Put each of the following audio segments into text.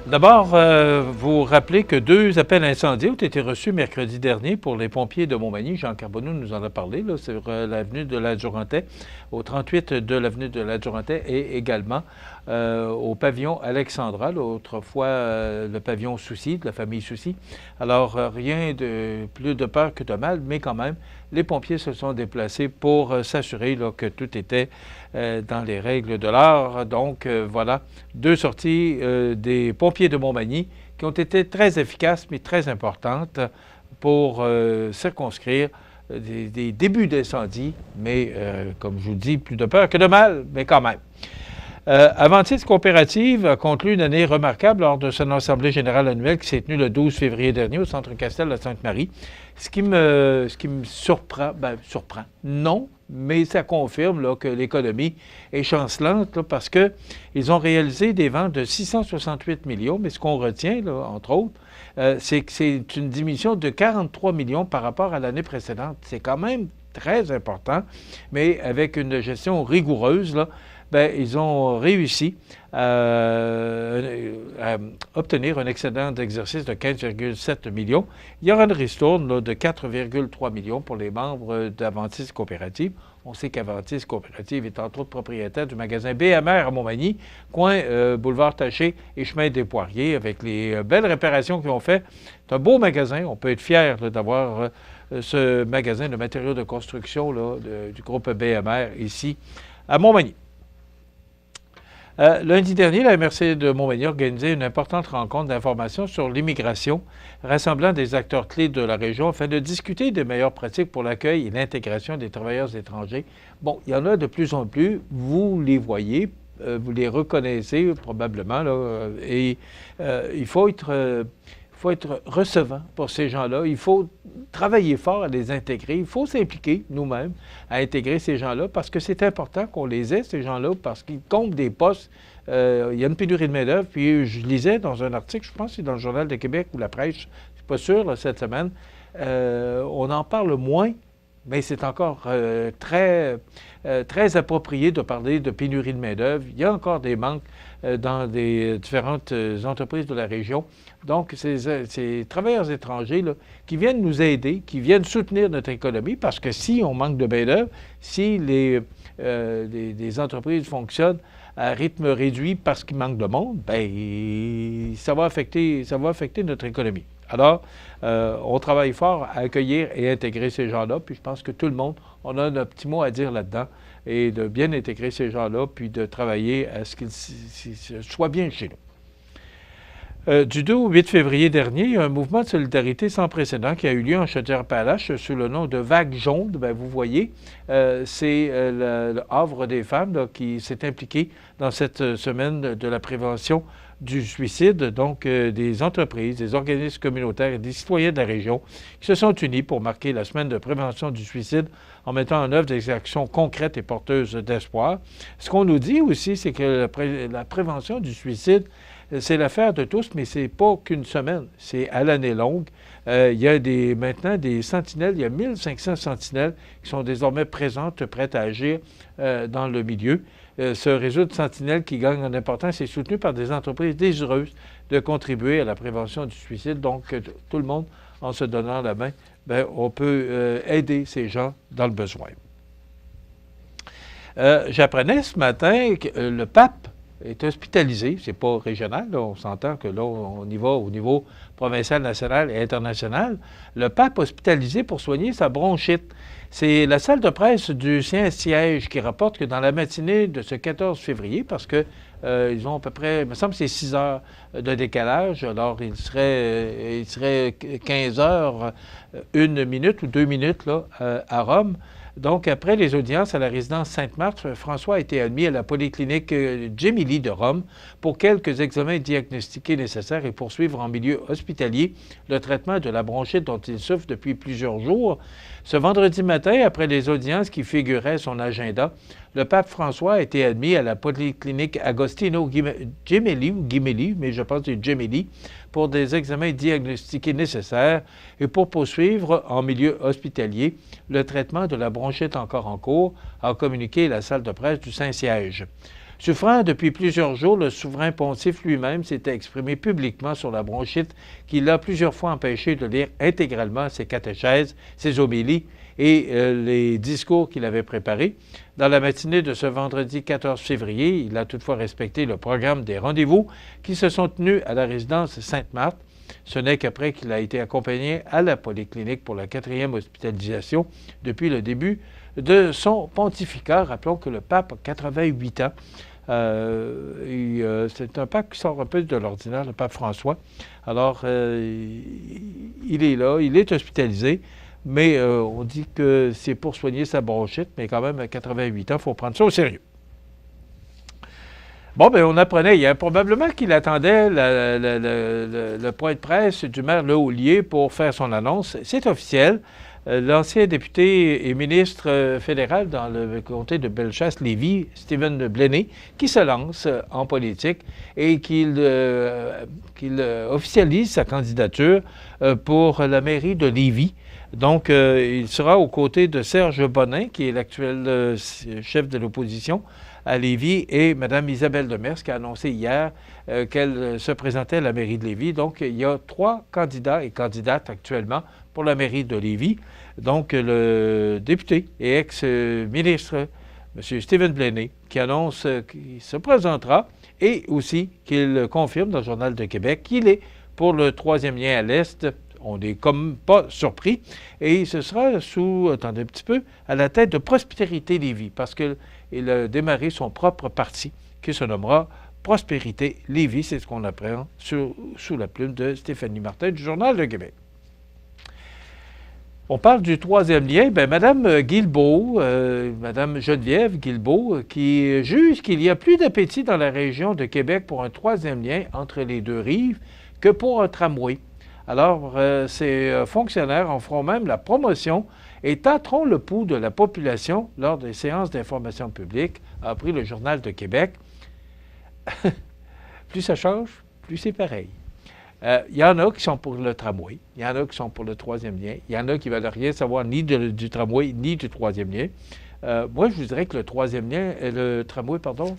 D'abord, vous rappelez que 2 appels incendies ont été reçus mercredi dernier pour les pompiers de Montmagny. Jean Carbonneau nous en a parlé, là, sur l'avenue de la Durantais, au 38 de l'avenue de la Durantais et également au pavillon Alexandra, là, autrefois le pavillon Soucy, de la famille Soucy. Alors, rien de plus de peur que de mal, mais quand même, les pompiers se sont déplacés pour s'assurer là, que tout était dans les règles de l'art. Donc, voilà, 2 sorties des pompiers de Montmagny qui ont été très efficaces, mais très importantes pour circonscrire des débuts d'incendie, mais comme je vous dis, plus de peur que de mal, mais quand même. Aventis Coopérative a conclu une année remarquable lors de son assemblée générale annuelle qui s'est tenue le 12 février dernier au Centre Castel de Sainte-Marie. Ce qui me surprend, non, mais ça confirme là, que l'économie est chancelante là, parce qu'ils ont réalisé des ventes de 668 millions, mais ce qu'on retient, là, entre autres, c'est que c'est une diminution de 43 millions par rapport à l'année précédente. C'est quand même très important, mais avec une gestion rigoureuse, là, bien, ils ont réussi à obtenir un excédent d'exercice de 15,7 millions. Il y aura une ristourne là, de 4,3 millions pour les membres d'Aventis Coopérative. On sait qu'Aventis Coopérative est entre autres propriétaire du magasin BMR à Montmagny, coin boulevard Taché et chemin des Poiriers, avec les belles réparations qu'ils ont fait. C'est un beau magasin. On peut être fier d'avoir ce magasin de matériaux de construction là, du groupe BMR ici à Montmagny. Lundi dernier, la MRC de Montmagny a organisé une importante rencontre d'information sur l'immigration, rassemblant des acteurs clés de la région afin de discuter des meilleures pratiques pour l'accueil et l'intégration des travailleurs étrangers. Bon, il y en a de plus en plus, vous les voyez, vous les reconnaissez probablement, là, et il faut être recevant pour ces gens-là. Il faut travailler fort à les intégrer. Il faut s'impliquer nous-mêmes à intégrer ces gens-là parce que c'est important qu'on les ait, ces gens-là, parce qu'ils comptent des postes. Il y a une pénurie de main-d'œuvre. Puis je lisais dans un article, je pense que c'est dans le Journal de Québec ou la presse, je ne suis pas sûr, là, cette semaine, on en parle moins, mais c'est encore très approprié de parler de pénurie de main-d'œuvre. Il y a encore des manques dans des différentes entreprises de la région. Donc, ces travailleurs étrangers là, qui viennent nous aider, qui viennent soutenir notre économie, parce que si on manque de main-d'œuvre, si les entreprises fonctionnent à rythme réduit parce qu'il manque de monde, bien, ça va affecter notre économie. Alors, on travaille fort à accueillir et intégrer ces gens-là, puis je pense que tout le monde, on a un petit mot à dire là-dedans, et de bien intégrer ces gens-là, puis de travailler à ce qu'ils soient bien chez nous. Du 2 au 8 février dernier, il y a un mouvement de solidarité sans précédent qui a eu lieu en Chaudière-Appalaches sous le nom de Vague jaune. Bien, vous voyez, c'est le Havre des femmes là, qui s'est impliqué dans cette semaine de la prévention du suicide, donc des entreprises, des organismes communautaires et des citoyens de la région qui se sont unis pour marquer la semaine de prévention du suicide en mettant en œuvre des actions concrètes et porteuses d'espoir. Ce qu'on nous dit aussi, c'est que la prévention du suicide, c'est l'affaire de tous, mais ce n'est pas qu'une semaine, c'est à l'année longue. Il y a maintenant des sentinelles, il y a 1500 sentinelles qui sont désormais présentes, prêtes à agir dans le milieu. Ce réseau de sentinelles qui gagne en importance est soutenu par des entreprises désireuses de contribuer à la prévention du suicide. Donc, tout le monde, en se donnant la main, bien, on peut aider ces gens dans le besoin. J'apprenais ce matin que le pape est hospitalisé. C'est pas régional, là, on s'entend que là, on y va au niveau provincial, national et international. Le pape hospitalisé pour soigner sa bronchite. C'est la salle de presse du Saint-Siège qui rapporte que dans la matinée de ce 14 février, parce que ils ont à peu près, il me semble que c'est 6 heures de décalage, alors il serait 15 heures, 1 minute ou 2 minutes là, à Rome. Donc, après les audiences à la résidence Sainte-Marthe, François a été admis à la polyclinique Gemelli de Rome pour quelques examens diagnostiqués nécessaires et poursuivre en milieu hospitalier le traitement de la bronchite dont il souffre depuis plusieurs jours. Ce vendredi matin, après les audiences qui figuraient son agenda, le pape François a été admis à la polyclinique Agostino Gemelli, mais je pense que c'est Gemelli, pour des examens diagnostiqués nécessaires et pour poursuivre en milieu hospitalier le traitement de la bronchite encore en cours, a communiqué la salle de presse du Saint-Siège. Souffrant depuis plusieurs jours, le souverain pontife lui-même s'était exprimé publiquement sur la bronchite qui l'a plusieurs fois empêché de lire intégralement ses catéchèses, ses homélies et les discours qu'il avait préparés. Dans la matinée de ce vendredi 14 février, il a toutefois respecté le programme des rendez-vous qui se sont tenus à la résidence Sainte-Marthe. Ce n'est qu'après qu'il a été accompagné à la polyclinique pour la 4e hospitalisation depuis le début de son pontificat. Rappelons que le pape a 88 ans. C'est un pape qui sort un peu de l'ordinaire, le pape François. Alors, il est là, il est hospitalisé, mais on dit que c'est pour soigner sa bronchite, mais quand même, à 88 ans, il faut prendre ça au sérieux. Bon, bien, on apprenait hier probablement qu'il attendait le point de presse du maire Lehaulier pour faire son annonce. C'est officiel. L'ancien député et ministre fédéral dans le comté de Bellechasse-Lévis, Stephen Bleney, qui se lance en politique et qu'il officialise sa candidature pour la mairie de Lévis. Donc, il sera aux côtés de Serge Bonin, qui est l'actuel chef de l'opposition à Lévis, et Mme Isabelle Demers, qui a annoncé hier qu'elle se présentait à la mairie de Lévis. Donc, il y a 3 candidats et candidates actuellement pour la mairie de Lévis. Donc, le député et ex-ministre, M. Stephen Bleney, qui annonce qu'il se présentera et aussi qu'il confirme dans le Journal de Québec qu'il est pour le 3e lien à l'Est. On n'est comme pas surpris. Et ce sera sous, attendez un petit peu, à la tête de Prospérité Lévis, parce qu'il a démarré son propre parti qui se nommera Prospérité Lévis. C'est ce qu'on apprend sous la plume de Stéphanie Martin du Journal de Québec. On parle du 3e lien. Bien, Mme Guilbeault, Mme Geneviève Guilbeault, qui juge qu'il y a plus d'appétit dans la région de Québec pour un 3e lien entre les 2 rives que pour un tramway. Alors, ces fonctionnaires en feront même la promotion et tâteront le pouls de la population lors des séances d'information publique, a appris le Journal de Québec. Plus ça change, plus c'est pareil. Il y en a qui sont pour le tramway, il y en a qui sont pour le 3e lien, il y en a qui ne veulent rien savoir ni du tramway ni du 3e lien. Moi, je vous dirais que le 3e lien, le tramway, pardon,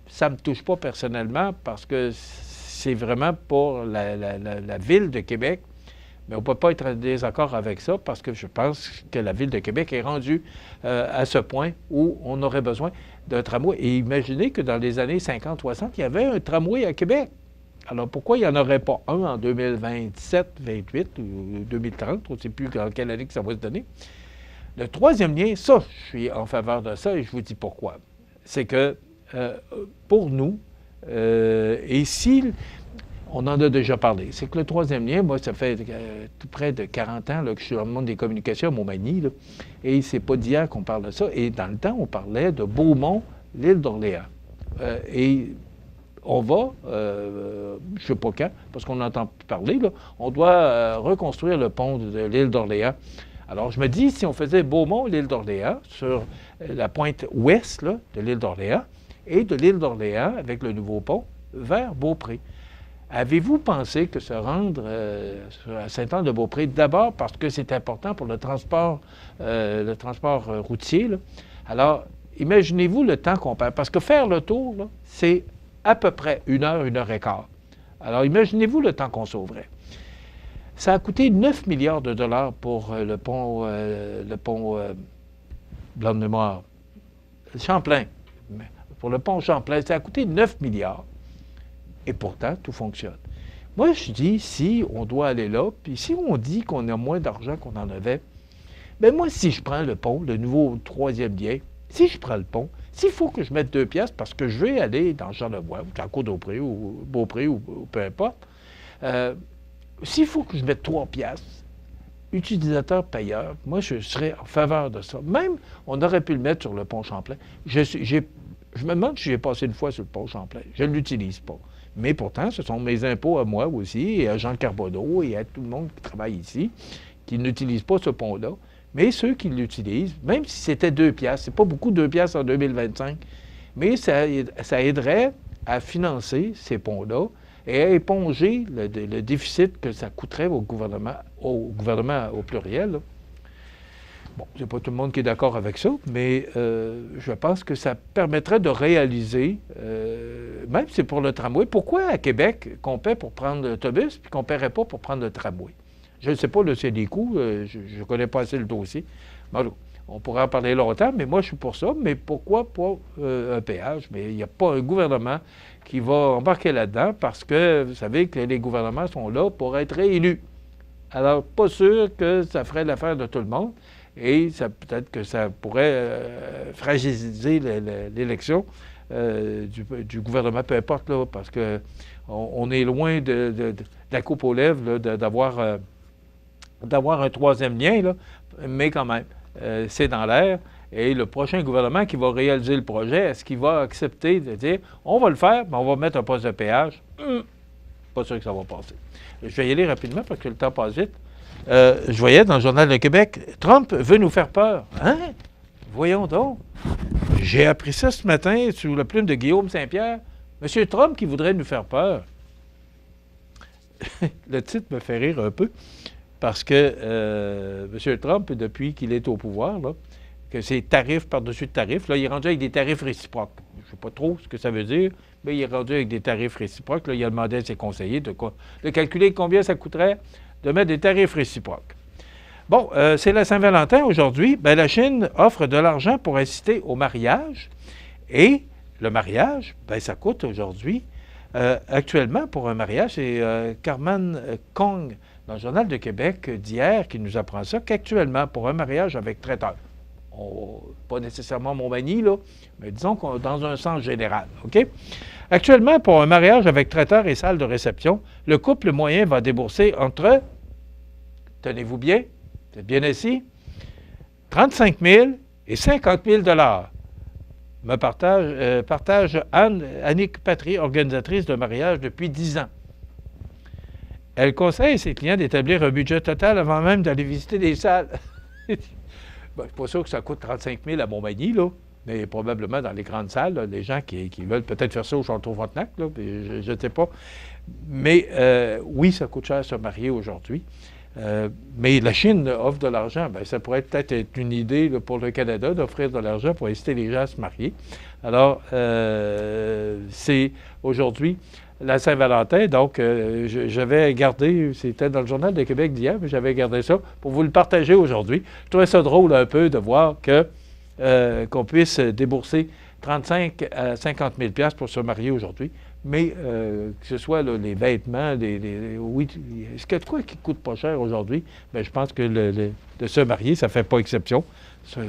ça ne me touche pas personnellement parce que c'est vraiment pour la Ville de Québec, mais on ne peut pas être en désaccord avec ça parce que je pense que la Ville de Québec est rendue à ce point où on aurait besoin d'un tramway. Et imaginez que dans les années 50-60, il y avait un tramway à Québec. Alors, pourquoi il n'y en aurait pas un en 2027, 2028 ou 2030? On ne sait plus dans quelle année que ça va se donner. Le 3e lien, ça, je suis en faveur de ça et je vous dis pourquoi. C'est que pour nous, et si on en a déjà parlé, c'est que le 3e lien, moi, ça fait tout près de 40 ans là, que je suis dans le monde des communications à Montmagny, là, et c'est pas d'hier qu'on parle de ça. Et dans le temps, on parlait de Beaumont, l'île d'Orléans. Et on va, je ne sais pas quand, parce qu'on entend parler, là, on doit reconstruire le pont de l'île d'Orléans. Alors, je me dis, si on faisait Beaumont, l'île d'Orléans, sur la pointe ouest là, de l'île d'Orléans, et de l'île d'Orléans, avec le nouveau pont, vers Beaupré. Avez-vous pensé que se rendre à Saint-Anne-de-Beaupré, d'abord parce que c'est important pour le transport routier, là. Alors, imaginez-vous le temps qu'on perd. Parce que faire le tour, là, c'est à peu près 1 heure et quart. Alors, imaginez-vous le temps qu'on sauverait. Ça a coûté 9 milliards de dollars pour le pont blanc de mémoire, Champlain. Pour le pont Champlain, ça a coûté 9 milliards. Et pourtant, tout fonctionne. Moi, je dis, si on doit aller là, puis si on dit qu'on a moins d'argent qu'on en avait, bien moi, si je prends le pont, le nouveau 3e lien, si je prends le pont, s'il faut que je mette 2 piastres parce que je vais aller dans Charlevoix, ou dans Côte-d'Aupré, ou Beaupré, ou peu importe, s'il faut que je mette 3 piastres, utilisateur-payeur, moi, je serais en faveur de ça. Même, on aurait pu le mettre sur le pont Champlain. Je me demande si j'ai passé une fois sur le pont Champlain. Je ne l'utilise pas. Mais pourtant, ce sont mes impôts à moi aussi, et à Jean Carbonneau, et à tout le monde qui travaille ici, qui n'utilise pas ce pont-là. Mais ceux qui l'utilisent, même si c'était 2 piastres, c'est pas beaucoup 2 piastres en 2025, mais ça aiderait à financer ces ponts-là et à éponger le déficit que ça coûterait au gouvernement au pluriel, là. Bon, c'est pas tout le monde qui est d'accord avec ça, mais je pense que ça permettrait de réaliser, même si c'est pour le tramway, pourquoi à Québec qu'on paie pour prendre l'autobus puis qu'on ne paierait pas pour prendre le tramway? Je ne sais pas, là, c'est des coûts, je ne connais pas assez le dossier. Bon, on pourrait en parler longtemps, mais moi, je suis pour ça. Mais pourquoi pas un péage? Mais il n'y a pas un gouvernement qui va embarquer là-dedans parce que vous savez que les gouvernements sont là pour être réélus. Alors, pas sûr que ça ferait l'affaire de tout le monde. Et peut-être que ça pourrait fragiliser l'élection du gouvernement, peu importe, là, parce qu'on est loin de la coupe aux lèvres là, d'avoir un troisième lien, là, mais quand même, c'est dans l'air. Et le prochain gouvernement qui va réaliser le projet, est-ce qu'il va accepter de dire on va le faire, mais on va mettre un poste de péage? Pas sûr que ça va passer. Je vais y aller rapidement parce que le temps passe vite. Je voyais dans le Journal de Québec, Trump veut nous faire peur. Hein? Voyons donc. J'ai appris ça ce matin sous la plume de Guillaume Saint-Pierre. Monsieur Trump qui voudrait nous faire peur. Le titre me fait rire un peu parce que M. Trump, depuis qu'il est au pouvoir, là, que c'est tarifs par-dessus tarifs, là, il est rendu avec des tarifs réciproques. Je ne sais pas trop ce que ça veut dire, mais il est rendu avec des tarifs réciproques. Là, il a demandé à ses conseillers de calculer combien ça coûterait de mettre des tarifs réciproques. Bon, c'est la Saint-Valentin aujourd'hui. Bien, la Chine offre de l'argent pour inciter au mariage. Et le mariage, bien, ça coûte aujourd'hui. Actuellement, pour un mariage, c'est Carmen Kong, dans le Journal de Québec d'hier, qui nous apprend ça, qu'actuellement, pour un mariage avec traiteur, pas nécessairement Montmagny, là, mais disons qu'on dans un sens général, OK? Actuellement, pour un mariage avec traiteur et salle de réception, le couple moyen va débourser entre, tenez-vous bien, vous êtes bien assis, 35 000 et 50 000 me partage Annick Patry, organisatrice de mariage depuis 10 ans. Elle conseille ses clients d'établir un budget total avant même d'aller visiter des salles. Ben, je ne suis pas sûr que ça coûte 35 000 à Montmagny, là, mais probablement dans les grandes salles, là, les gens qui veulent peut-être faire ça au Château-Frontenac, là, je ne sais pas. Mais oui, ça coûte cher se marier aujourd'hui. Mais la Chine offre de l'argent. Bien, ça pourrait peut-être être une idée là, pour le Canada d'offrir de l'argent pour inciter les gens à se marier. Alors, c'est aujourd'hui la Saint-Valentin. Donc, j'avais gardé, c'était dans le Journal de Québec d'hier, mais j'avais gardé ça pour vous le partager aujourd'hui. Je trouvais ça drôle un peu de voir qu'on puisse débourser 35 à 50 000 $ pour se marier aujourd'hui. Mais que ce soit là, les vêtements, oui, est-ce qu'il y a de quoi qui coûte pas cher aujourd'hui? Bien, je pense que de se marier, ça ne fait pas exception.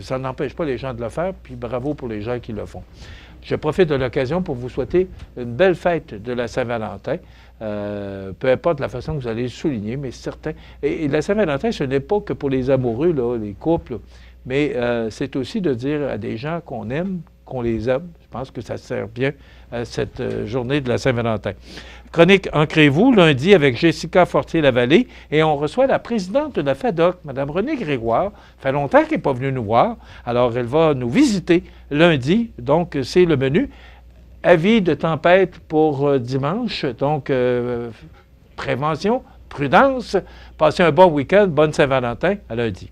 Ça n'empêche pas les gens de le faire, puis bravo pour les gens qui le font. Je profite de l'occasion pour vous souhaiter une belle fête de la Saint-Valentin. Peu importe la façon que vous allez le souligner, mais certain. Et la Saint-Valentin, ce n'est pas que pour les amoureux, là, les couples, mais c'est aussi de dire à des gens qu'on aime, qu'on les aime. Je pense que ça sert bien à cette journée de la Saint-Valentin. Chronique Ancrez-vous, lundi, avec Jessica Fortier-Lavallée, et on reçoit la présidente de la FADOC, Mme Renée Grégoire. Ça fait longtemps qu'elle n'est pas venue nous voir, alors elle va nous visiter lundi, donc c'est le menu. Avis de tempête pour dimanche, donc prévention, prudence. Passez un bon week-end, bonne Saint-Valentin, à lundi.